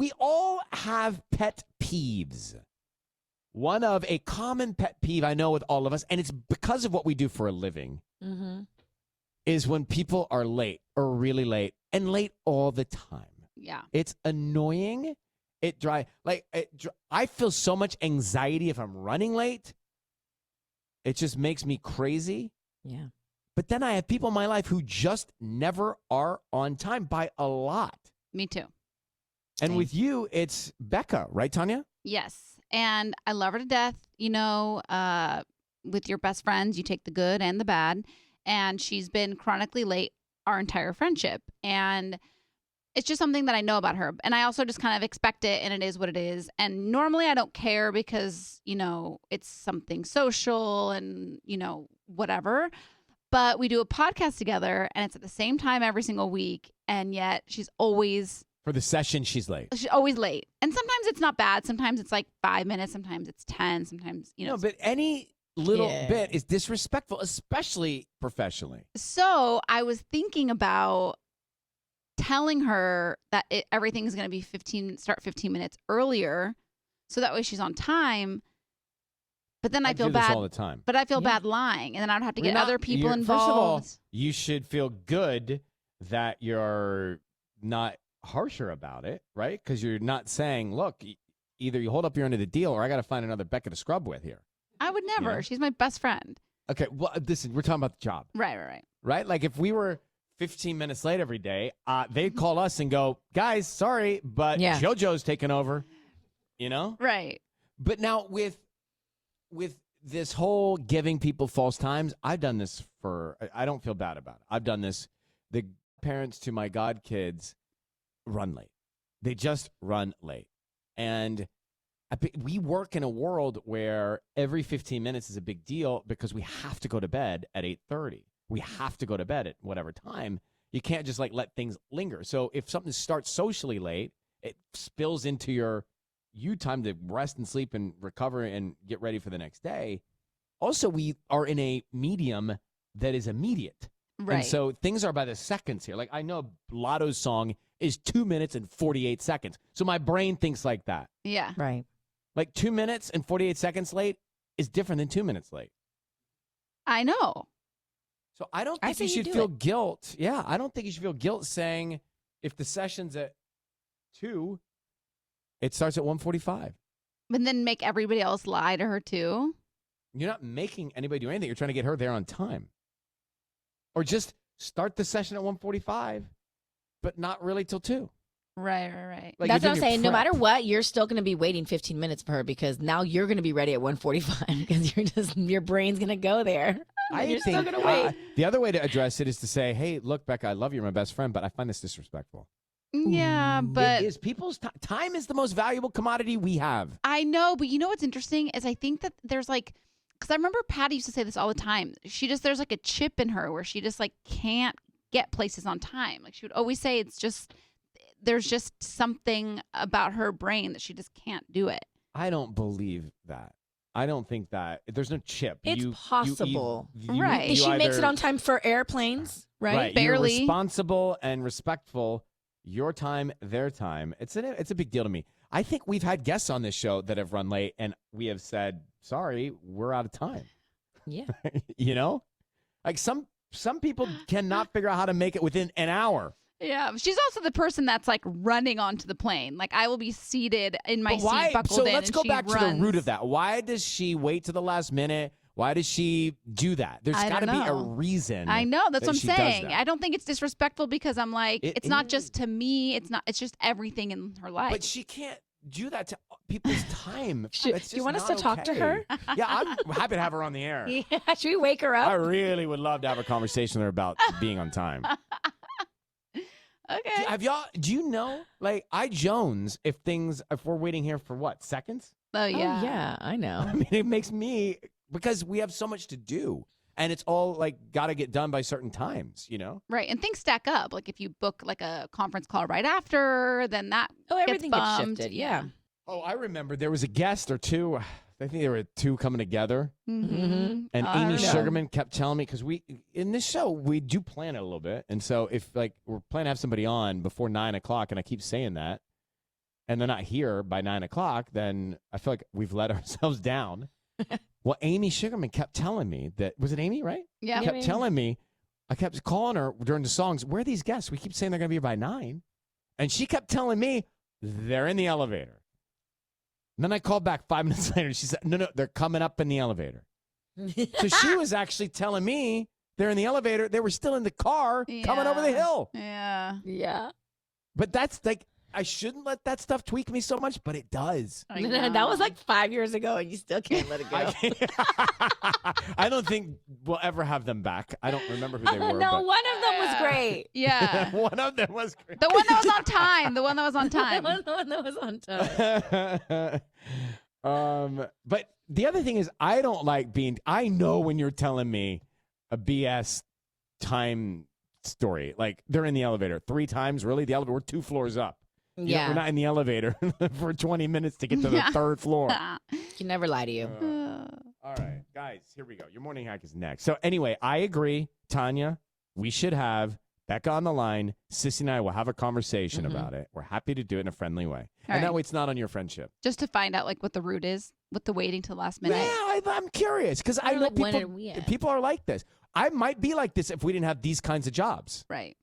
We all have pet peeves. One of a common pet peeve I know with all of us, and it's because of what we do for a living, is when people are late or really late and late all the time. Yeah. It's annoying. I feel so much anxiety if I'm running late. It just makes me crazy. Yeah. But then I have people in my life who just never are on time by a lot. Me too. And with you, it's Becca, right, Tanya? Yes. And I love her to death. You know, with your best friends, you take the good and the bad. And she's been chronically late our entire friendship. And it's just something that I know about her. And I also just kind of expect it, and it is what it is. And normally I don't care because, you know, it's something social and, you know, whatever. But we do a podcast together, and it's at the same time every single week. And yet she's always... For the session, she's late. She's always late. And sometimes it's not bad. Sometimes it's like 5 minutes. Sometimes it's 10. Sometimes, you know. No, but any little bit is disrespectful, especially professionally. So I was thinking about telling her that everything's going to be 15 minutes earlier. So that way she's on time. But then I feel do this bad all the time. But I feel bad lying. And then I'd have to get other people involved. First of all, you should feel good that you're not harsher about it, right? Because you're not saying, look, either you hold up your end of the deal or I got to find another Becca to scrub with here. I would never. Yeah. She's my best friend. Okay, well, listen, we're talking about the job. Right. Right? Like if we were 15 minutes late every day, they'd call us and go, guys, sorry, but JoJo's taking over, you know? Right. But now with this whole giving people false times, I've done this I don't feel bad about it. I've done this. The parents to my god kids run late. They just run late. And we work in a world where every 15 minutes is a big deal because we have to go to bed at 8:30. We have to go to bed at whatever time. You can't just like let things linger. So if something starts socially late, it spills into you time to rest and sleep and recover and get ready for the next day. Also, we are in a medium that is immediate. Right. And so things are by the seconds here. Like I know Lotto's song is 2 minutes and 48 seconds. So my brain thinks like that. Yeah. Right. Like 2 minutes and 48 seconds late is different than 2 minutes late. I know. So I don't think you should feel guilt. Yeah, I don't think you should feel guilt saying if the session's at 2, it starts at 1:45. But then make everybody else lie to her too. You're not making anybody do anything. You're trying to get her there on time. Or just start the session at 1:45, but not really till 2. Right. Like that's what I'm saying. No prep. matter what, you're still going to be waiting 15 minutes for her because now you're going to be ready at 1:45 because your brain's going to go there. You're still going to wait. The other way to address it is to say, hey, look, Becca, I love you. You're my best friend, but I find this disrespectful. Yeah, but it is people's time is the most valuable commodity we have. I know, but you know what's interesting is I think that there's like, because I remember Patty used to say this all the time. There's like a chip in her where she just like can't get places on time. Like she would always say there's just something about her brain that she just can't do it. I don't believe that. I don't think that. There's no chip. It's possible. Right. She makes it on time for airplanes, right? Barely. You're responsible and respectful. Your time, their time. It's a big deal to me. I think we've had guests on this show that have run late, and we have said, sorry, we're out of time. Yeah. You know? Like some people cannot figure out how to make it within an hour. Yeah, she's also the person that's like running onto the plane. Like I will be seated in my seat buckled in. So let's go back to the root of that. Why does she wait to the last minute? Why does she do that? There's got to be a reason. I know. That's what I'm saying. I I don't think it's disrespectful because I'm like, it's not just to me. It's just everything in her life. But she can't do that to people's time. Do you want us to talk to her? Yeah, I'm happy to have her on the air. Yeah, should we wake her up? I really would love to have a conversation with her about being on time. Okay. Do you know, like, I Jones, if we're waiting here for what, seconds? Oh, yeah. Oh, yeah, I know. I mean, it makes me, because we have so much to do. And it's all, like, got to get done by certain times, you know? Right. And things stack up. Like, if you book, like, a conference call right after, then that everything gets gets bumped. shifted, yeah. Oh, I remember there was a guest or two. I think there were 2 coming together. Mm-hmm. And Amy Sugarman kept telling me, because in this show, we do plan it a little bit. And so if, like, we're planning to have somebody on before 9 o'clock, and I keep saying that, and they're not here by 9 o'clock, then I feel like we've let ourselves down. Well, Amy Sugarman kept telling me that, was it Amy, right? Yeah. Kept telling me, I kept calling her during the songs, where are these guests? We keep saying they're going to be here by 9. And she kept telling me, they're in the elevator. And then I called back 5 minutes later, and she said, no, they're coming up in the elevator. So she was actually telling me they're in the elevator. They were still in the car coming over the hill. Yeah. Yeah. But that's like, I shouldn't let that stuff tweak me so much, but it does. That was like 5 years ago, and you still can't let it go. I don't think we'll ever have them back. I don't remember who they were. No, but one of them was great. Yeah. one of them was great. The one that was on time. The one that was on time. The one that was on time. But the other thing is, I don't like I know when you're telling me a BS time story, like they're in the elevator 3 times, really? The elevator, we're 2 floors up. Yeah. We're not in the elevator for 20 minutes to get to the 3rd floor. Can never lie to you. All right, guys, here we go. Your morning hack is next. So anyway, I agree, Tanya, we should have Becca on the line. Sissy and I will have a conversation about it. We're happy to do it in a friendly way. And that way it's not on your friendship. Just to find out like what the route is with the waiting till the last minute. Yeah, I'm curious because I know Like, when are we at? people are like this. I might be like this if we didn't have these kinds of jobs. Right.